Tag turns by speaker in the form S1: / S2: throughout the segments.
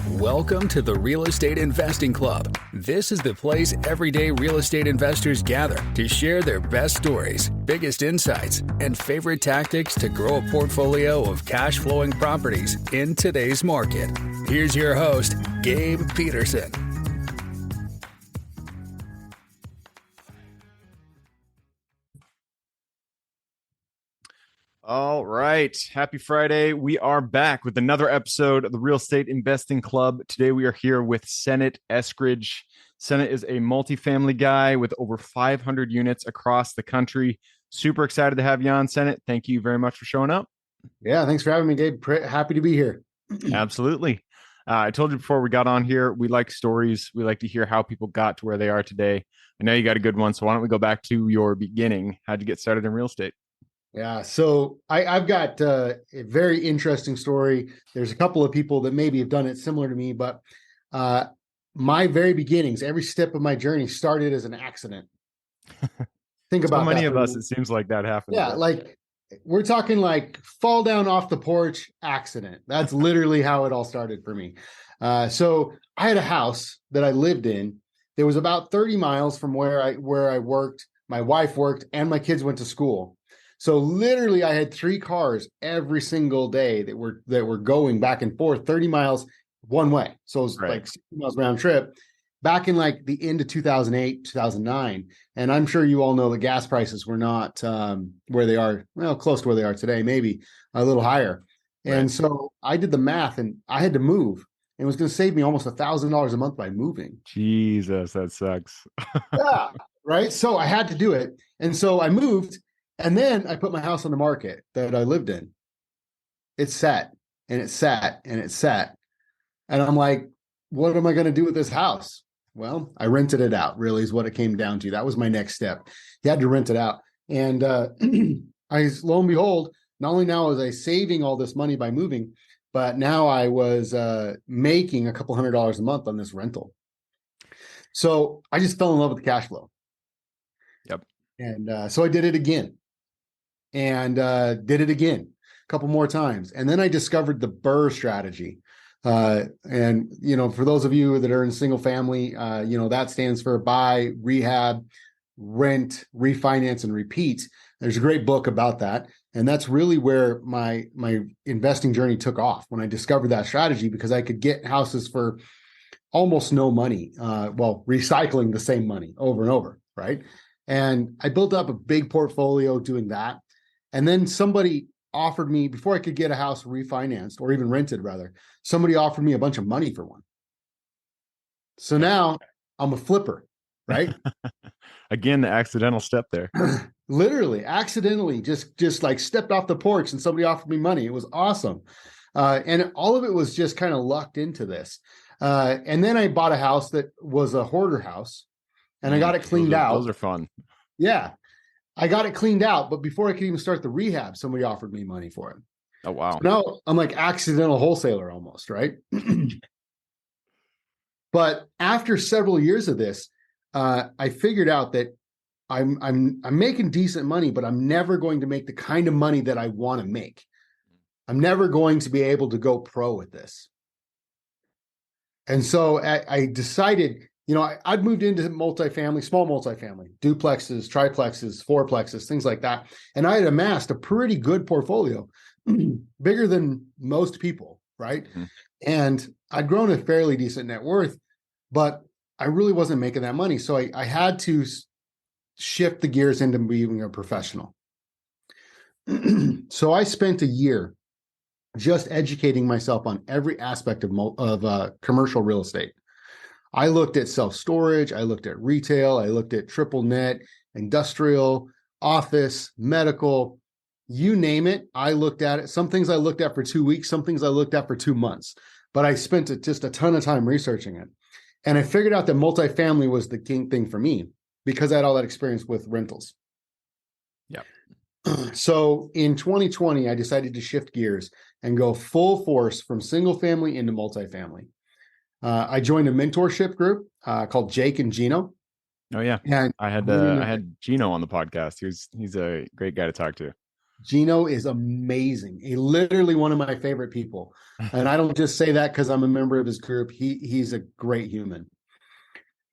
S1: Welcome to the Real Estate Investing Club. This is the place everyday real estate investors gather to share their best stories, biggest insights, and favorite tactics to grow a portfolio of cash flowing properties in today's market. Here's your host, Gabe Peterson.
S2: All right. Happy Friday. We are back with another episode of the Real Estate Investing Club. Today we are here with Senate Eskridge. Senate is a multifamily guy with over 500 units across the country. Super excited to have you on, Senate. Thank you very much for showing up.
S3: Yeah, thanks for having me, Gabe. Happy to be here.
S2: Absolutely. I told you before we got on here, we like stories. We like to hear how people got to where they are today. I know you got a good one, so why don't we go back to your beginning? How'd you get started in real estate?
S3: Yeah, so I've got a very interesting story. There's a couple of people that maybe have done it similar to me, but my very beginnings, every step of my journey started as an accident. Think about
S2: so many
S3: that
S2: of us, it seems like that happens.
S3: Yeah, like we're talking like fall down off the porch accident. That's literally how it all started for me. So I had a house that I lived in. It was about 30 miles from where I worked, my wife worked, and my kids went to school. So literally I had 3 cars every single day that were going back and forth 30 miles one way. So it was like 60 miles round trip back in like the end of 2008, 2009. And I'm sure you all know the gas prices were not where they are, well, close to where they are today, maybe a little higher. Right. And so I did the math and I had to move. And it was going to save me almost $1,000 a month by moving.
S2: Jesus, that sucks.
S3: Yeah, right. So I had to do it. And so I moved. And then I put my house on the market that I lived in. It sat and it sat and it sat. And I'm like, what am I going to do with this house? Well, I rented it out, really is what it came down to. That was my next step. You had to rent it out. And lo and behold, not only now was I saving all this money by moving, but now I was making a couple $100s a month on this rental. So I just fell in love with the cash flow.
S2: Yep.
S3: And so I did it again. And did it again a couple more times. And then I discovered the BRRRR strategy. And, you know, for those of you that are in single family, you know, that stands for buy, rehab, rent, refinance, and repeat. There's a great book about that. And that's really where my investing journey took off when I discovered that strategy, because I could get houses for almost no money, recycling the same money over and over, right? And I built up a big portfolio doing that. And then somebody offered me, before I could get a house refinanced or even rented rather, somebody offered me a bunch of money for one. So now I'm a flipper, right?
S2: Again, the accidental step there.
S3: Literally, accidentally, just like stepped off the porch and somebody offered me money. It was awesome. And all of it was just kind of lucked into this. And then I bought a house that was a hoarder house and I got it cleaned out.
S2: Those are fun.
S3: Yeah. I got it cleaned out, but before I could even start the rehab, somebody offered me money for it.
S2: Oh, wow.
S3: So now I'm like accidental wholesaler almost, right? But after several years of this, I figured out that I'm making decent money, but I'm never going to make the kind of money that I want to make. I'm never going to be able to go pro with this. And so I decided, you know, I'd moved into multifamily, small multifamily, duplexes, triplexes, fourplexes, things like that. And I had amassed a pretty good portfolio, bigger than most people, right? Mm-hmm. And I'd grown a fairly decent net worth, but I really wasn't making that money. So I had to shift the gears into being a professional. So I spent a year just educating myself on every aspect of commercial real estate. I looked at self-storage, I looked at retail, I looked at triple net, industrial, office, medical, you name it. I looked at it. Some things I looked at for 2 weeks, some things I looked at for 2 months, but I spent just a ton of time researching it. And I figured out that multifamily was the king thing for me because I had all that experience with rentals.
S2: Yeah.
S3: So in 2020, I decided to shift gears and go full force from single family into multifamily. I joined a mentorship group called Jake and Gino.
S2: Oh yeah,
S3: and
S2: I had Gino on the podcast. He's a great guy to talk to.
S3: Gino is amazing. He literally one of my favorite people. And I don't just say that because I'm a member of his group. He's a great human.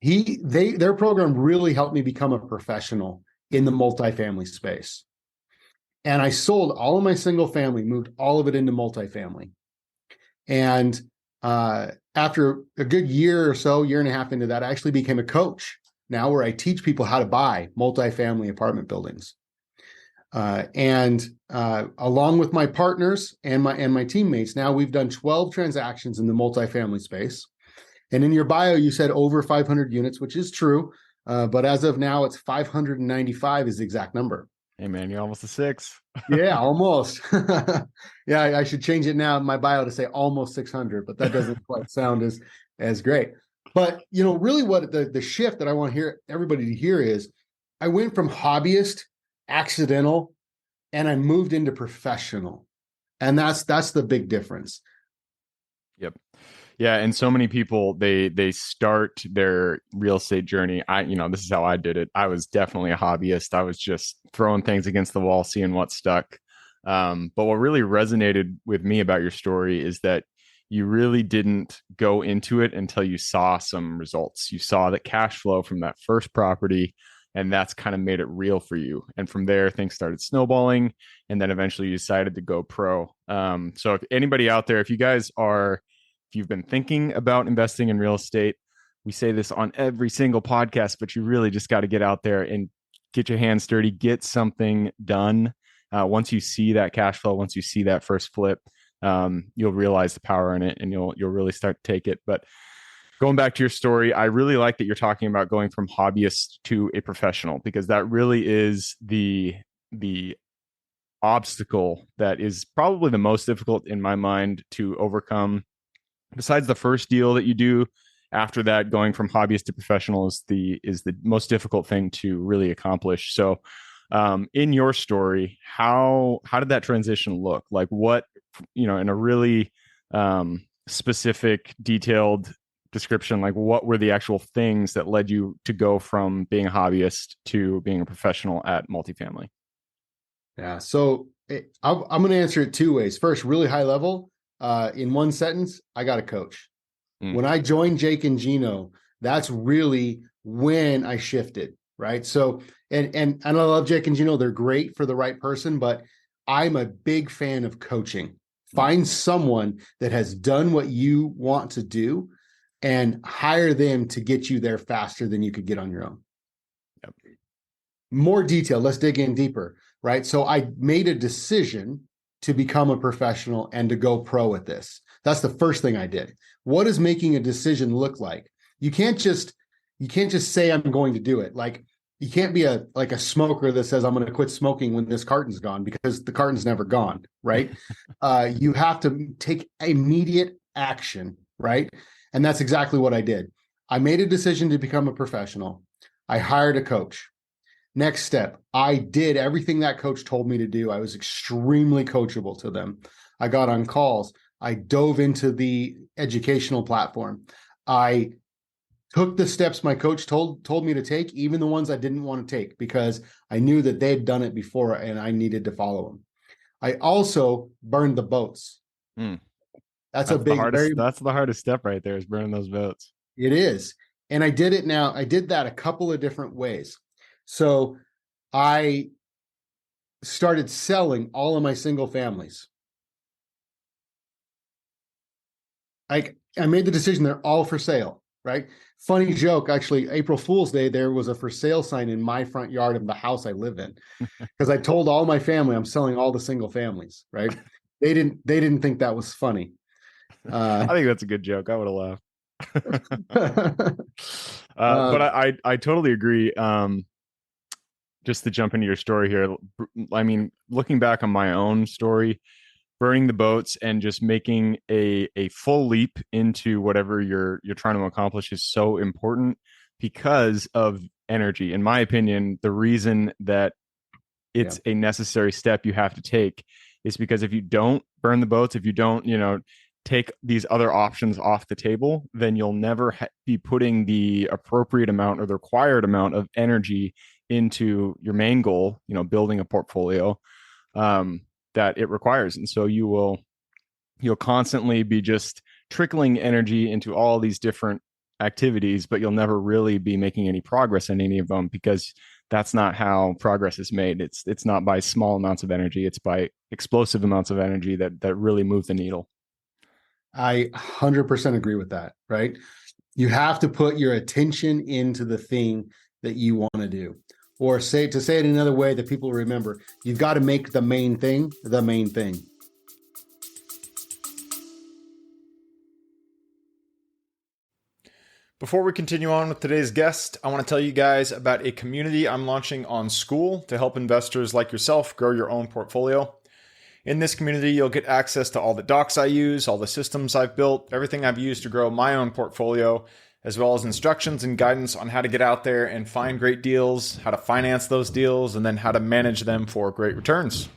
S3: Their program really helped me become a professional in the multifamily space. And I sold all of my single family, moved all of it into multifamily. And after a good year or so, year and a half into that, I actually became a coach now where I teach people how to buy multifamily apartment buildings. Along with my partners and my teammates, now we've done 12 transactions in the multifamily space. And in your bio, you said over 500 units, which is true. But as of now, it's 595 is the exact number.
S2: Hey man, you're almost a 6.
S3: Yeah, almost. Yeah, I should change it now in my bio to say almost 600, but that doesn't quite sound as great. But really, what the shift that I want everybody to hear is, I went from hobbyist, accidental, and I moved into professional, and that's the big difference.
S2: Yep. Yeah, and so many people they start their real estate journey. This is how I did it. I was definitely a hobbyist. I was just throwing things against the wall, seeing what stuck. But what really resonated with me about your story is that you really didn't go into it until you saw some results. You saw the cash flow from that first property, and that's kind of made it real for you. And from there, things started snowballing, and then eventually you decided to go pro. So if anybody out there, if you've been thinking about investing in real estate, we say this on every single podcast, but you really just got to get out there and get your hands dirty, get something done. Once you see that cash flow, once you see that first flip, you'll realize the power in it, and you'll really start to take it. But going back to your story, I really like that you're talking about going from hobbyist to a professional, because that really is the obstacle that is probably the most difficult in my mind to overcome. Besides the first deal that you do, after that, going from hobbyist to professional is the most difficult thing to really accomplish. So, in your story, how did that transition look? Like, what, in a really specific, detailed description, like what were the actual things that led you to go from being a hobbyist to being a professional at multifamily?
S3: Yeah, so I'm going to answer it two ways. First, really high level. In one sentence, I got a coach. When I joined Jake and Gino, that's really when I shifted, right? So, and I love Jake and Gino. They're great for the right person, but I'm a big fan of coaching. Find someone that has done what you want to do and hire them to get you there faster than you could get on your own.
S2: Yep.
S3: More detail. Let's dig in deeper, right? So I made a decision to become a professional and to go pro at this. That's the first thing I did. What does making a decision look like? You can't just say I'm going to do it. Like, you can't be a smoker that says I'm going to quit smoking when this carton's gone, because the carton's never gone, right? You have to take immediate action, right? And that's exactly what I did. I made a decision to become a professional. I hired a coach. Next step, I did everything that coach told me to do. I was extremely coachable to them. I got on calls. I dove into the educational platform. I took the steps my coach told me to take, even the ones I didn't want to take, because I knew that they had done it before and I needed to follow them. I also burned the boats. That's the
S2: hardest step right there, is burning those boats.
S3: It is. And I did it now. I did that a couple of different ways. So I started selling all of my single families. I made the decision they're all for sale, right? Funny joke, actually, April Fool's Day, there was a for sale sign in my front yard of the house I live in, because I told all my family I'm selling all the single families, right? They didn't think that was funny.
S2: I think that's a good joke. I would have laughed. But I totally agree. Just to jump into your story here, I mean, looking back on my own story, burning the boats and just making a full leap into whatever you're trying to accomplish is so important because of energy. In my opinion, the reason that it's a necessary step you have to take is because if you don't burn the boats, if you don't, take these other options off the table, then you'll never be putting the appropriate amount or the required amount of energy into your main goal, building a portfolio. that it requires. And so you'll constantly be just trickling energy into all these different activities, but you'll never really be making any progress in any of them, because that's not how progress is made. It's not by small amounts of energy, it's by explosive amounts of energy that really move the needle.
S3: I 100% agree with that, right? You have to put your attention into the thing that you want to do. Or say it another way that people remember, you've got to make the main thing the main thing.
S4: Before we continue on with today's guest, I want to tell you guys about a community I'm launching on School to help investors like yourself grow your own portfolio. In this community, you'll get access to all the docs I use, all the systems I've built, everything I've used to grow my own portfolio, as well as instructions and guidance on how to get out there and find great deals, how to finance those deals, and then how to manage them for great returns.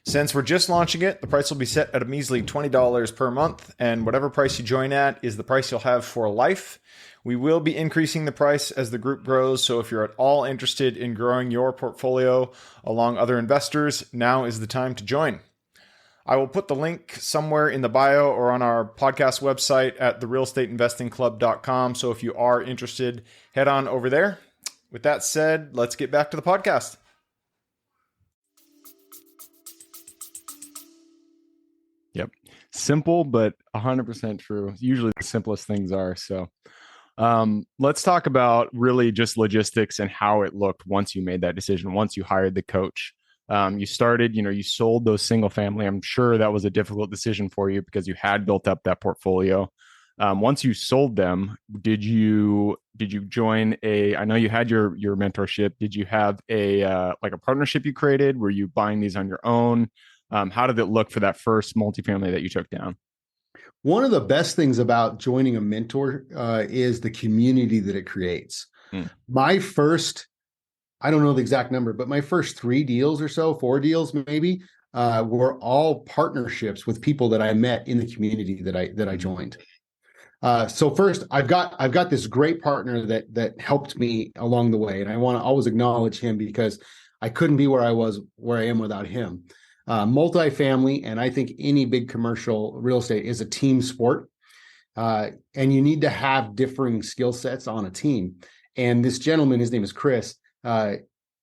S4: Since we're just launching it, the price will be set at a measly $20 per month, and whatever price you join at is the price you'll have for life. We will be increasing the price as the group grows, so if you're at all interested in growing your portfolio along other investors, now is the time to join. I will put the link somewhere in the bio or on our podcast website at therealestateinvestingclub.com, so if you are interested, head on over there. With that said, let's get back to the podcast.
S2: Yep. Simple, but 100% true. Usually the simplest things are. So let's talk about really just logistics and how it looked once you made that decision, once you hired the coach. You started, you sold those single family. I'm sure that was a difficult decision for you because you had built up that portfolio. Once you sold them, did you join I know you had your mentorship. Did you have a partnership you created? Were you buying these on your own? How did it look for that first multifamily that you took down?
S3: One of the best things about joining a mentor is the community that it creates. My first, I don't know the exact number, but my first 3 deals or so, 4 deals maybe, were all partnerships with people that I met in the community that I joined. So first, I've got this great partner that helped me along the way, and I want to always acknowledge him because I couldn't be where I am without him. Multifamily, and I think any big commercial real estate is a team sport, and you need to have differing skill sets on a team. And this gentleman, his name is Chris.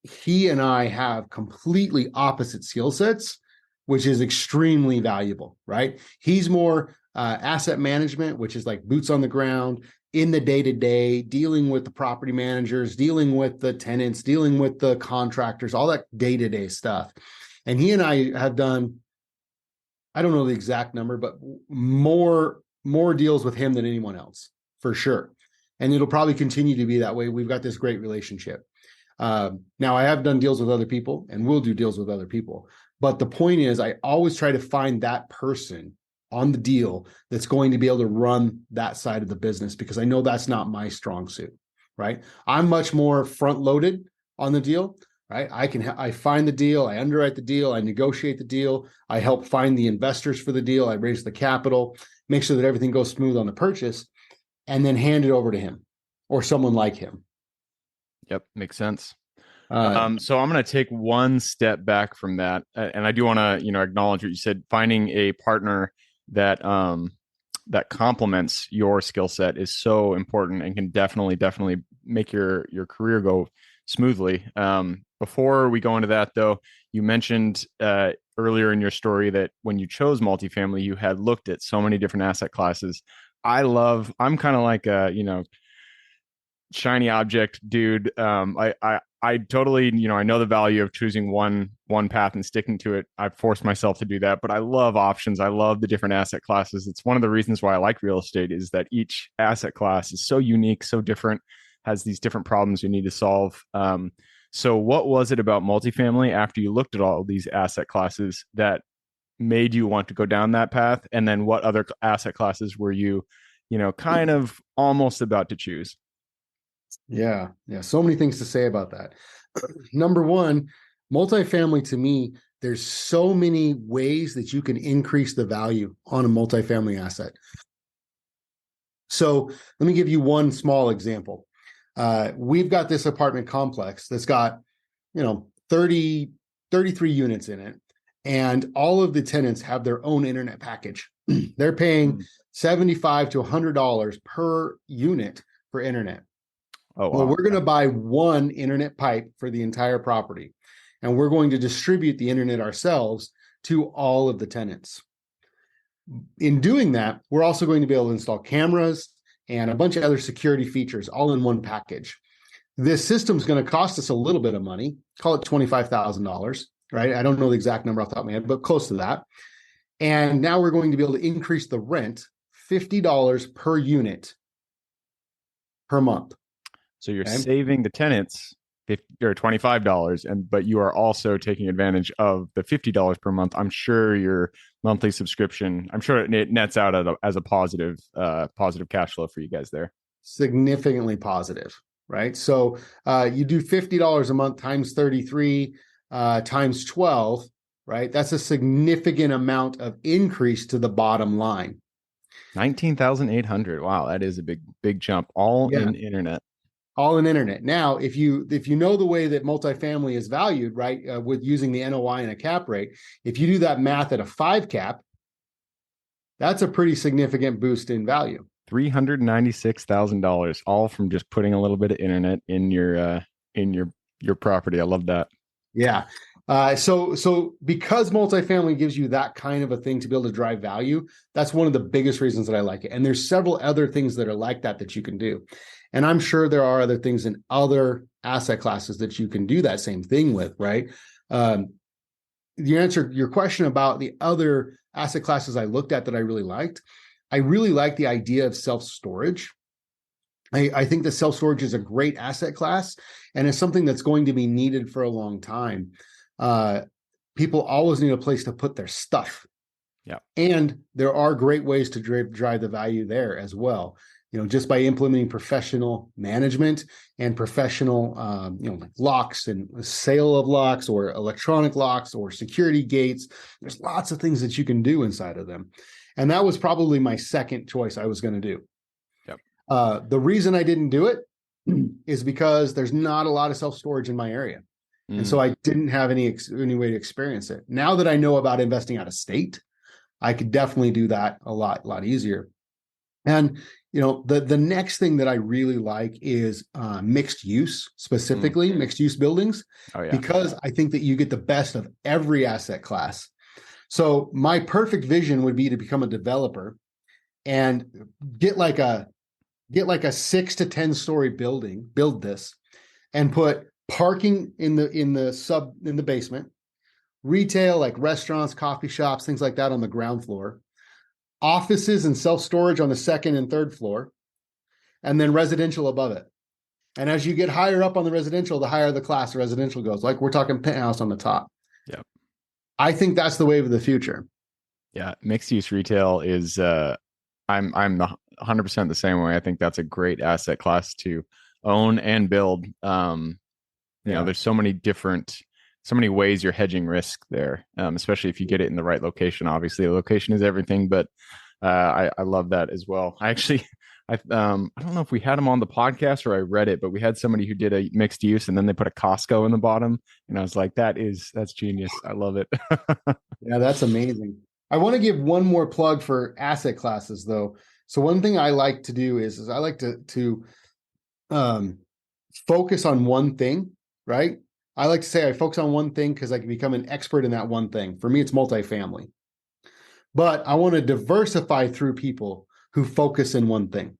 S3: He and I have completely opposite skill sets, which is extremely valuable, right? He's more asset management, which is like boots on the ground in the day-to-day, dealing with the property managers, dealing with the tenants, dealing with the contractors, all that day-to-day stuff. And he and I have done, I don't know the exact number, but more deals with him than anyone else, for sure. And it'll probably continue to be that way. We've got this great relationship. Now, I have done deals with other people and will do deals with other people. But the point is, I always try to find that person on the deal that's going to be able to run that side of the business, because I know that's not my strong suit, right? I'm much more front-loaded on the deal. Right? I find the deal, I underwrite the deal, I negotiate the deal, I help find the investors for the deal, I raise the capital, make sure that everything goes smooth on the purchase, and then hand it over to him or someone like him.
S2: Yep, makes sense. So I'm going to take one step back from that, and I do want to acknowledge what you said. Finding a partner that complements your skill set is so important and can definitely make your career go smoothly. Before we go into that, though, you mentioned earlier in your story that when you chose multifamily, you had looked at so many different asset classes. I'm kind of like a, shiny object dude. I totally, I know the value of choosing one path and sticking to it. I've forced myself to do that, but I love options. I love the different asset classes. It's one of the reasons why I like real estate, is that each asset class is so unique, so different, has these different problems you need to solve. So what was it about multifamily after you looked at all of these asset classes that made you want to go down that path? And then what other asset classes were you, kind of almost about to choose?
S3: Yeah. So many things to say about that. Number one, multifamily, to me, there's so many ways that you can increase the value on a multifamily asset. So let me give you one small example. We've got this apartment complex that's got, 30 33 units in it, and all of the tenants have their own internet package. They're paying $75 to $100 per unit for internet.
S2: Oh, wow.
S3: Well, we're going to buy one internet pipe for the entire property, and we're going to distribute the internet ourselves to all of the tenants. In doing that, we're also going to be able to install cameras and a bunch of other security features all in one package. This system is going to cost us a little bit of money, call it $25,000, right? I don't know the exact number off the top of my head, but close to that. And now we're going to be able to increase the rent $50 per unit per month.
S2: So you're saving the tenants $50 or $25, but you are also taking advantage of the $50 per month. I'm sure your monthly subscription, I'm sure it nets out as a positive cash flow for you guys there.
S3: Significantly positive, right? So you do $50 a month times 33 times 12, right? That's a significant amount of increase to the bottom line.
S2: 19,800. Wow, that is a big jump. All in internet.
S3: All in internet. Now, if you know the way that multifamily is valued, right, with using the NOI and a cap rate, if you do that math at a 5 cap, that's a pretty significant boost in value.
S2: $396,000, all from just putting a little bit of internet in your property. I love that.
S3: Yeah. So because multifamily gives you that kind of a thing to be able to drive value, that's one of the biggest reasons that I like it. And there's several other things that are like that you can do. And I'm sure there are other things in other asset classes that you can do that same thing with, right? You answered your question about the other asset classes I looked at that I really liked. I really like the idea of self-storage. I think that self-storage is a great asset class, and it's something that's going to be needed for a long time. People always need a place to put their stuff.
S2: Yeah. And
S3: there are great ways to drive the value there as well. Just by implementing professional management and professional, like locks and sale of locks or electronic locks or security gates. There's lots of things that you can do inside of them. And that was probably my second choice I was going to do. Yep. The reason I didn't do it is because there's not a lot of self-storage in my area. And so I didn't have any way to experience it. Now that I know about investing out of state, I could definitely do that a lot easier. And the next thing that I really like is mixed use, specifically mixed use buildings, because I think that you get the best of every asset class. So my perfect vision would be to become a developer and get like a 6 to 10 story building, build this, and put parking in the basement, retail like restaurants, coffee shops, things like that on the ground floor, offices and self-storage on the second and third floor, and then residential above it. And as you get higher up on the residential, the higher the class of residential goes. Like we're talking penthouse on the top.
S2: Yep.
S3: I think that's the wave of the future.
S2: Yeah. Mixed use retail is, I'm 100% the same way. I think that's a great asset class to own and build. There's so many ways you're hedging risk there, especially if you get it in the right location. Obviously, the location is everything, but I love that as well. I don't know if we had him on the podcast or I read it, but we had somebody who did a mixed use and then they put a Costco in the bottom, and I was like, that's genius. I love it.
S3: Yeah, that's amazing. I want to give one more plug for asset classes, though. So one thing I like to do is I like to focus on one thing, right? I like to say I focus on one thing because I can become an expert in that one thing. For me, it's multifamily. But I want to diversify through people who focus in one thing.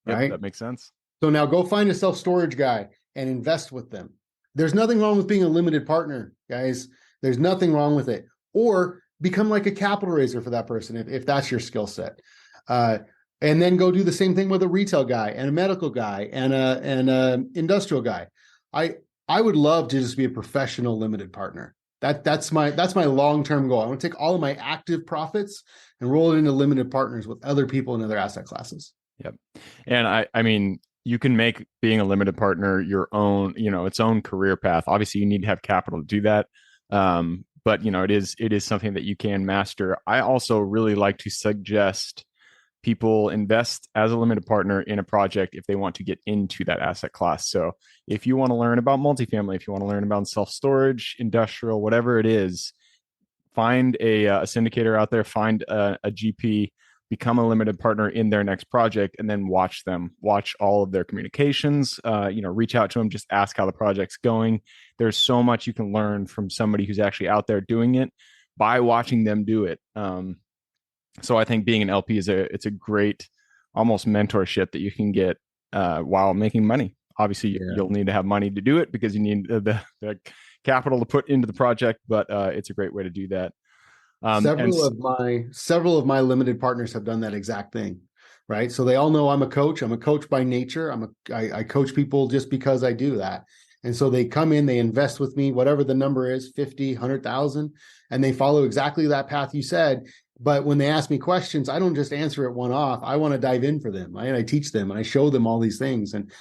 S3: Right?
S2: Yep, that makes sense.
S3: So now go find a self-storage guy and invest with them. There's nothing wrong with being a limited partner, guys. There's nothing wrong with it. Or become like a capital raiser for that person if that's your skill set. And then go do the same thing with a retail guy and a medical guy and a industrial guy. I would love to just be a professional limited partner. That's my long-term goal. I want to take all of my active profits and roll it into limited partners with other people in other asset classes.
S2: Yep. And I mean, you can make being a limited partner your own, its own career path. Obviously, you need to have capital to do that. But it is something that you can master. I also really like to suggest people invest as a limited partner in a project if they want to get into that asset class. So if you want to learn about multifamily, if you want to learn about self-storage, industrial, whatever it is, find a syndicator out there, find a GP, become a limited partner in their next project, and then watch all of their communications, reach out to them, just ask how the project's going. There's so much you can learn from somebody who's actually out there doing it by watching them do it. So I think being an LP it's a great almost mentorship that you can get while making money. Obviously, you'll need to have money to do it because you need the capital to put into the project, but it's a great way to do that.
S3: Several of my limited partners have done that exact thing, right? So they all know I'm a coach. I'm a coach by nature. I coach people just because I do that. And so they come in, they invest with me, whatever the number is, 50, 100,000, and they follow exactly that path you said. But when they ask me questions, I don't just answer it one off. I want to dive in for them. I teach them and I show them all these things, and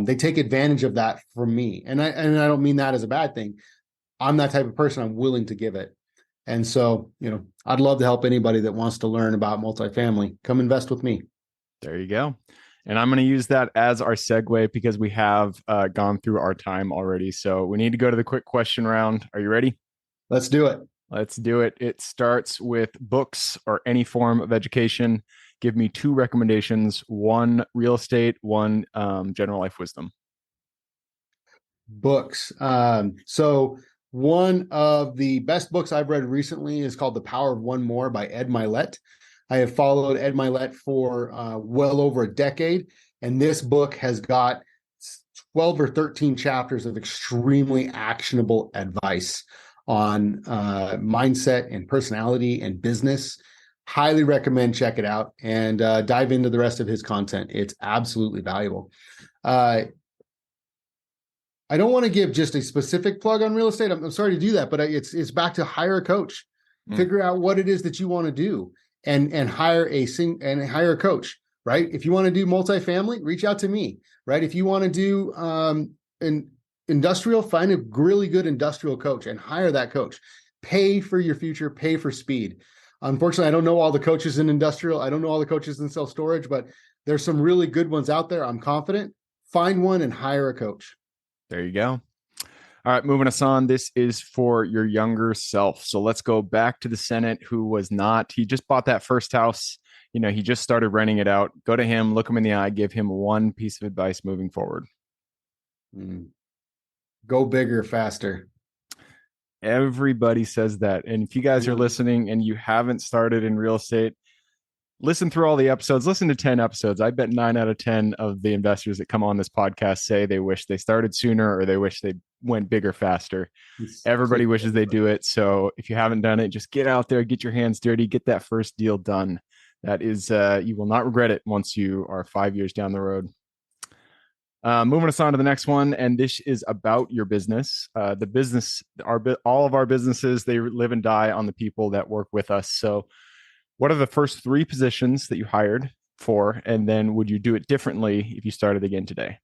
S3: they take advantage of that from me. And I don't mean that as a bad thing. I'm that type of person. I'm willing to give it. And so, I'd love to help anybody that wants to learn about multifamily. Come invest with me.
S2: There you go. And I'm going to use that as our segue because we have gone through our time already. So we need to go to the quick question round. Are you ready?
S3: Let's do it.
S2: Let's do it. It starts with books or any form of education. Give me 2 recommendations, 1 real estate, 1 general life wisdom.
S3: Books. So one of the best books I've read recently is called The Power of One More by Ed Mylett. I have followed Ed Mylett for well over a decade, and this book has got 12 or 13 chapters of extremely actionable advice on mindset and personality and business. Highly recommend check it out and dive into the rest of his content. It's absolutely valuable. I don't want to give just a specific plug on real estate. I'm sorry to do that, but it's back to hire a coach. Figure out what it is that you want to do and hire a coach, right? If you want to do multifamily, reach out to me, right? If you want to do an industrial, find a really good industrial coach and hire that coach. Pay for your future, pay for speed. Unfortunately, I don't know all the coaches in industrial. I don't know all the coaches in self-storage, but there's some really good ones out there. I'm confident. Find one and hire a coach.
S2: There you go. All right, moving us on. This is for your younger self. So let's go back to the Senate he just bought that first house. He just started renting it out. Go to him, look him in the eye, give him 1 piece of advice moving forward.
S3: Go bigger, faster.
S2: Everybody says that. And if you guys are listening and you haven't started in real estate, listen through all the episodes, listen to 10 episodes. I bet 9 out of 10 of the investors that come on this podcast say they wish they started sooner or they wish they went bigger, faster. Everybody wishes they do it. So if you haven't done it, just get out there, get your hands dirty, get that first deal done. That is, you will not regret it once you are 5 years down the road. Moving us on to the next one, and this is about your business. The business, all of our businesses, they live and die on the people that work with us. So what are the first 3 positions that you hired for? And then would you do it differently if you started again today?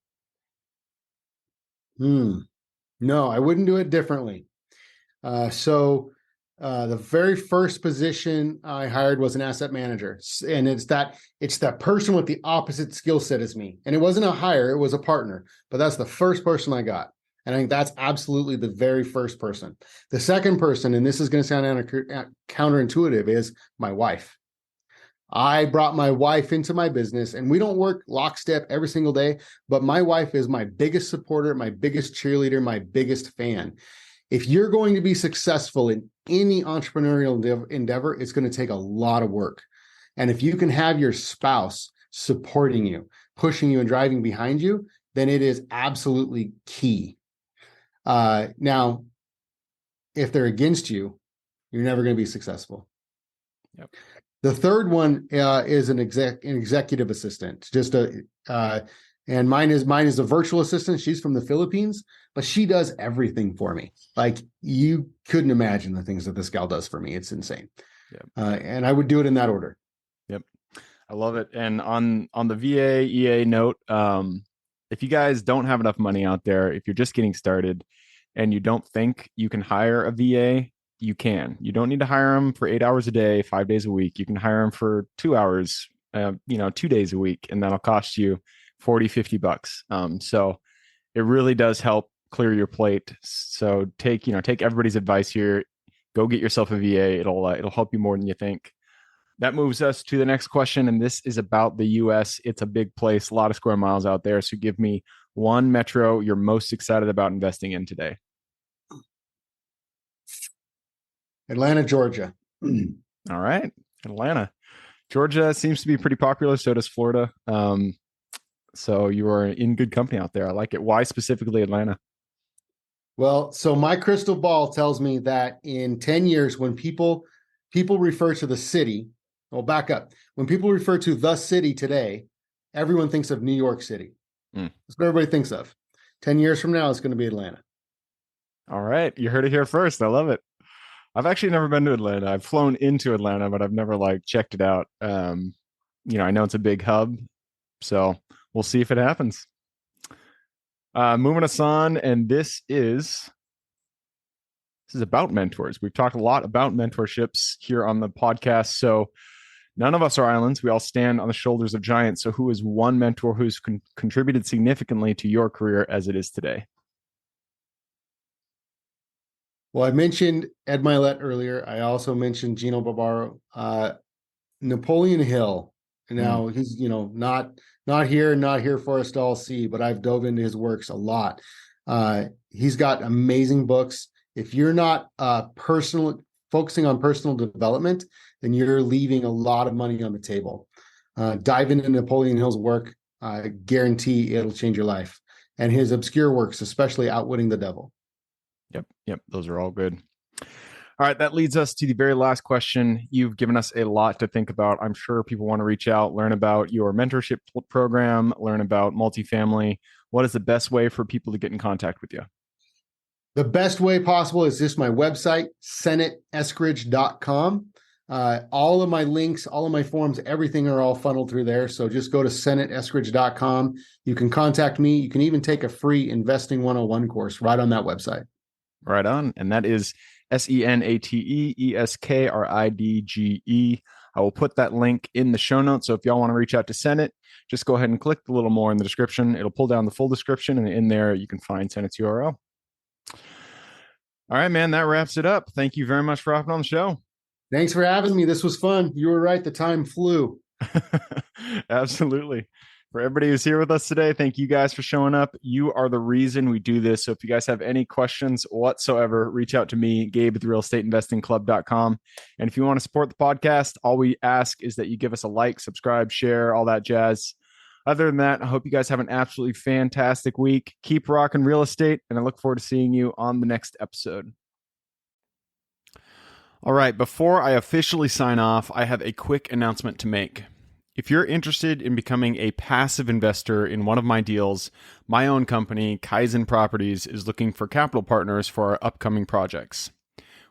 S3: No, I wouldn't do it differently. The very first position I hired was an asset manager. And it's that person with the opposite skill set as me. And it wasn't a hire, it was a partner. But that's the first person I got. And I think that's absolutely the very first person. The second person, and this is going to sound counterintuitive, is my wife. I brought my wife into my business, and we don't work lockstep every single day, but my wife is my biggest supporter, my biggest cheerleader, my biggest fan. If you're going to be successful in any entrepreneurial endeavor, it's going to take a lot of work. And if you can have your spouse supporting you, pushing you and driving behind you, then it is absolutely key. Now, if they're against you, you're never going to be successful.
S2: Yep.
S3: The third one is an executive assistant. And mine is a virtual assistant. She's from the Philippines, but she does everything for me. Like, you couldn't imagine the things that this gal does for me. It's insane.
S2: Yep.
S3: And I would do it in that order.
S2: Yep. I love it. And on the VA EA note, if you guys don't have enough money out there, if you're just getting started and you don't think you can hire a VA, you can. You don't need to hire them for 8 hours a day, 5 days a week. You can hire them for 2 hours 2 days a week, and that'll cost you 40, $50. So it really does help clear your plate. So take everybody's advice here. Go get yourself a VA. It'll help you more than you think. That moves us to the next question, and this is about the U.S. It's a big place, a lot of square miles out there. So give me one metro you're most excited about investing in today.
S3: Atlanta, Georgia.
S2: All right, Atlanta. Georgia seems to be pretty popular. So does Florida. So you are in good company out there. I like it. Why specifically Atlanta?
S3: Well, so my crystal ball tells me that in 10 years, when people refer to the city, well, back up. When people refer to the city today, everyone thinks of New York City. That's what everybody thinks of. 10 years from now, it's going to be Atlanta.
S2: All right. You heard it here first. I love it. I've actually never been to Atlanta. I've flown into Atlanta, but I've never checked it out. I know it's a big hub, so we'll see if it happens. Moving us on, and this is about mentors. We've talked a lot about mentorships here on the podcast. So none of us are islands. We all stand on the shoulders of giants. So who is one mentor who's contributed significantly to your career as it is today?
S3: Well, I mentioned Ed Milet earlier. I also mentioned Gino Barbaro, Napoleon Hill. Now he's not here for us to all see, but I've dove into his works a lot. He's got amazing books. If you're not focusing on personal development, then you're leaving a lot of money on the table. Dive into Napoleon Hill's work. I guarantee it'll change your life. And his obscure works, especially Outwitting the Devil.
S2: Yep. Those are all good. All right. That leads us to the very last question. You've given us a lot to think about. I'm sure people want to reach out, learn about your mentorship program, learn about multifamily. What is the best way for people to get in contact with you?
S3: The best way possible is just my website, senateeskridge.com. All of my links, all of my forms, everything are all funneled through there. So just go to senateeskridge.com. You can contact me. You can even take a free Investing 101 course right on that website.
S2: Right on. And that is SenateEskridge. I will put that link in the show notes. So if y'all want to reach out to Senate, just go ahead and click the little more in the description. It'll pull down the full description, and in there you can find Senate's URL. All right, man, that wraps it up. Thank you very much for hopping on the show.
S3: Thanks for having me. This was fun. You were right. The time flew.
S2: Absolutely. For everybody who's here with us today, thank you guys for showing up. You are the reason we do this. So if you guys have any questions whatsoever, reach out to me, Gabe at therealestateinvestingclub.com. And if you want to support the podcast, all we ask is that you give us a like, subscribe, share, all that jazz. Other than that, I hope you guys have an absolutely fantastic week. Keep rocking real estate, and I look forward to seeing you on the next episode. All right, before I officially sign off, I have a quick announcement to make. If you're interested in becoming a passive investor in one of my deals, my own company, Kaizen Properties, is looking for capital partners for our upcoming projects.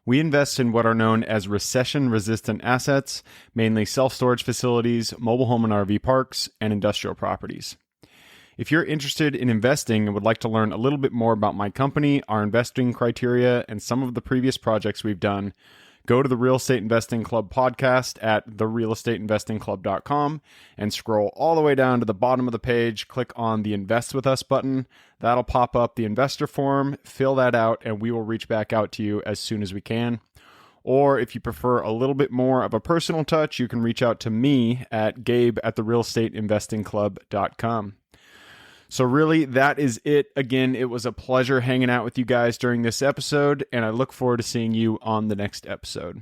S2: We invest in what are known as recession-resistant assets, mainly self-storage facilities, mobile home and RV parks, and industrial properties. If you're interested in investing and would like to learn a little bit more about my company, our investing criteria, and some of the previous projects we've done, go to the Real Estate Investing Club podcast at therealestateinvestingclub.com and scroll all the way down to the bottom of the page. Click on the Invest With Us button. That'll pop up the investor form. Fill that out, and we will reach back out to you as soon as we can. Or if you prefer a little bit more of a personal touch, you can reach out to me at Gabe at therealestateinvestingclub.com. So really, that is it. Again, it was a pleasure hanging out with you guys during this episode, and I look forward to seeing you on the next episode.